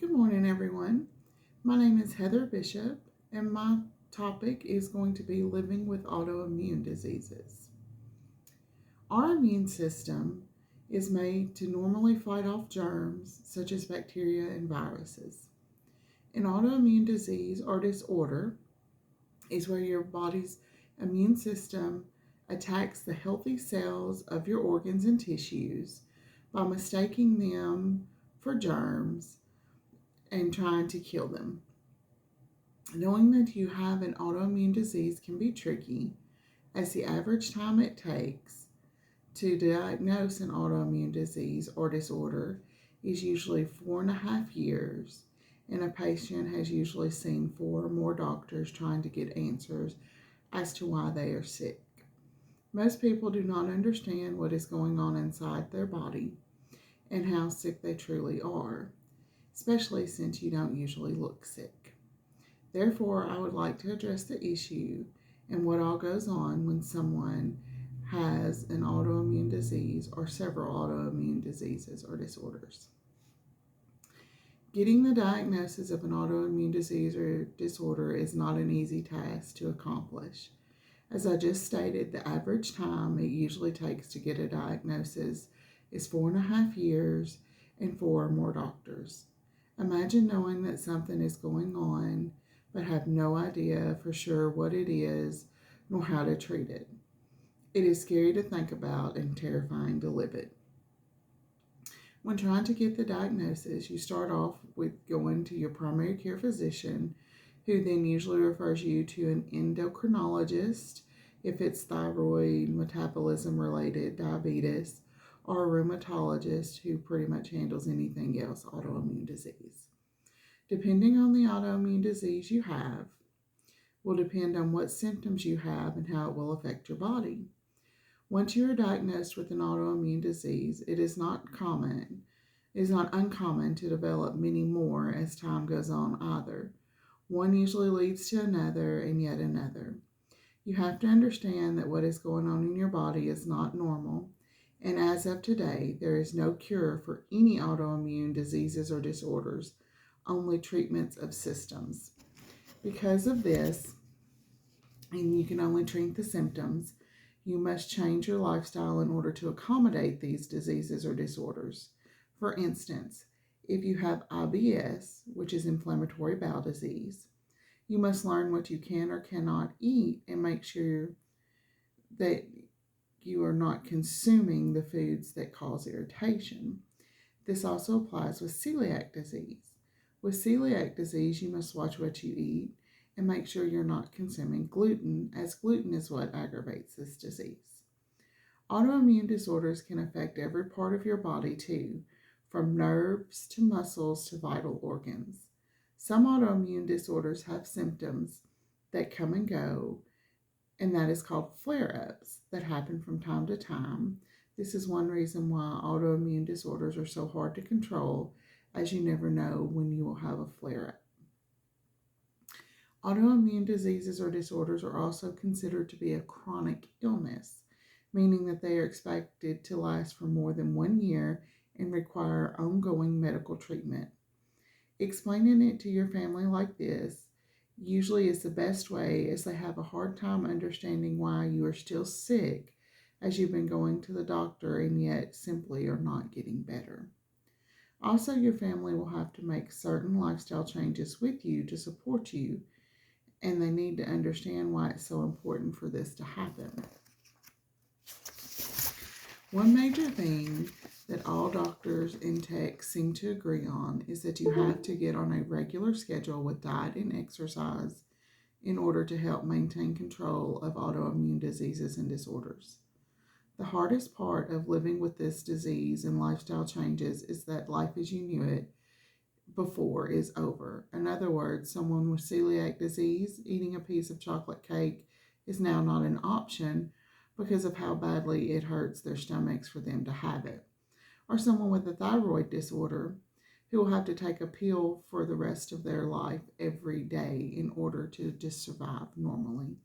Good morning, everyone. My name is Heather Bishop, and my topic is going to be living with autoimmune diseases. Our immune system is made to normally fight off germs such as bacteria and viruses. An autoimmune disease or disorder is where your body's immune system attacks the healthy cells of your organs and tissues by mistaking them for germs and trying to kill them. Knowing that you have an autoimmune disease can be tricky, as the average time it takes to diagnose an autoimmune disease or disorder is usually 4.5 years, and a patient has usually seen four or more doctors trying to get answers as to why they are sick. Most people do not understand what is going on inside their body and how sick they truly are, especially since you don't usually look sick. Therefore, I would like to address the issue and what all goes on when someone has an autoimmune disease or several autoimmune diseases or disorders. Getting the diagnosis of an autoimmune disease or disorder is not an easy task to accomplish. As I just stated, the average time it usually takes to get a diagnosis is 4.5 years and four or more doctors. Imagine knowing that something is going on but have no idea for sure what it is nor how to treat it. It is scary to think about and terrifying to live it. When trying to get the diagnosis, you start off with going to your primary care physician, who then usually refers you to an endocrinologist if it's thyroid, metabolism related, diabetes, or a rheumatologist who pretty much handles anything else autoimmune disease. Depending on the autoimmune disease you have, will depend on what symptoms you have and how it will affect your body. Once you are diagnosed with an autoimmune disease, it is not uncommon to develop many more as time goes on either. One usually leads to another and yet another. You have to understand that what is going on in your body is not normal, and as of today, there is no cure for any autoimmune diseases or disorders, only treatments of systems. Because of this, and you can only treat the symptoms, you must change your lifestyle in order to accommodate these diseases or disorders. For instance, if you have IBS, which is inflammatory bowel disease, you must learn what you can or cannot eat and make sure that you are not consuming the foods that cause irritation. This also applies with celiac disease. With celiac disease, you must watch what you eat and make sure you're not consuming gluten, as gluten is what aggravates this disease. Autoimmune disorders can affect every part of your body too, from nerves to muscles to vital organs. Some autoimmune disorders have symptoms that come and go, and that is called flare ups that happen from time to time. This is one reason why autoimmune disorders are so hard to control, as you never know when you will have a flare up. Autoimmune diseases or disorders are also considered to be a chronic illness, meaning that they are expected to last for more than 1 year and require ongoing medical treatment. Explaining it to your family like this usually is the best way, as they have a hard time understanding why you are still sick, as you've been going to the doctor and yet simply are not getting better. Also, your family will have to make certain lifestyle changes with you to support you, and they need to understand why it's so important for this to happen. One major thing that all doctors and techs seem to agree on is that you have to get on a regular schedule with diet and exercise in order to help maintain control of autoimmune diseases and disorders. The hardest part of living with this disease and lifestyle changes is that life as you knew it before is over. In other words, someone with celiac disease eating a piece of chocolate cake is now not an option because of how badly it hurts their stomachs for them to have it. Or someone with a thyroid disorder who will have to take a pill for the rest of their life every day in order to just survive normally.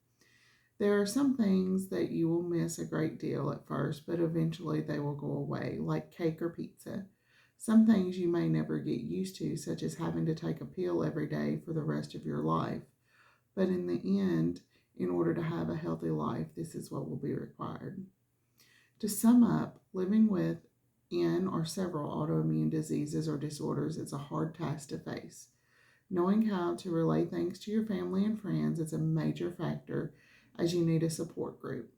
There are some things that you will miss a great deal at first, but eventually they will go away, like cake or pizza. Some things you may never get used to, such as having to take a pill every day for the rest of your life. But in the end, in order to have a healthy life, this is what will be required. To sum up, living with in or several autoimmune diseases or disorders is a hard task to face. Knowing how to relay things to your family and friends is a major factor, as you need a support group.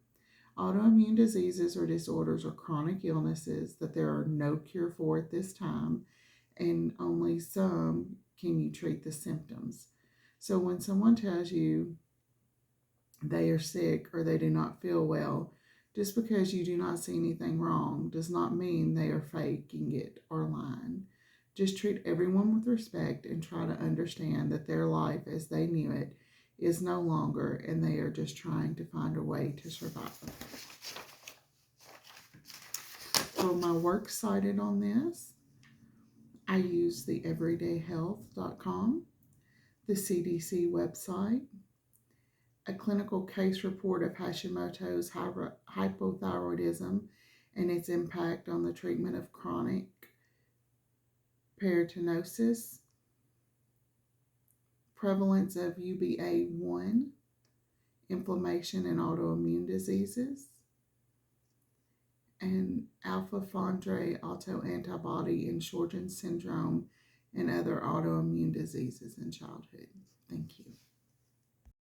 Autoimmune diseases or disorders are chronic illnesses that there are no cure for at this time, and only some can you treat the symptoms. So when someone tells you they are sick or they do not feel well, just because you do not see anything wrong does not mean they are faking it or lying. Just treat everyone with respect and try to understand that their life as they knew it is no longer, and they are just trying to find a way to survive. For my works cited on this, I use the everydayhealth.com, the CDC website, a clinical case report of Hashimoto's hypothyroidism and its impact on the treatment of chronic peritonitis, prevalence of UBA1, inflammation and autoimmune diseases, and alpha-Fondray autoantibody in Sjögren's syndrome and other autoimmune diseases in childhood. Thank you.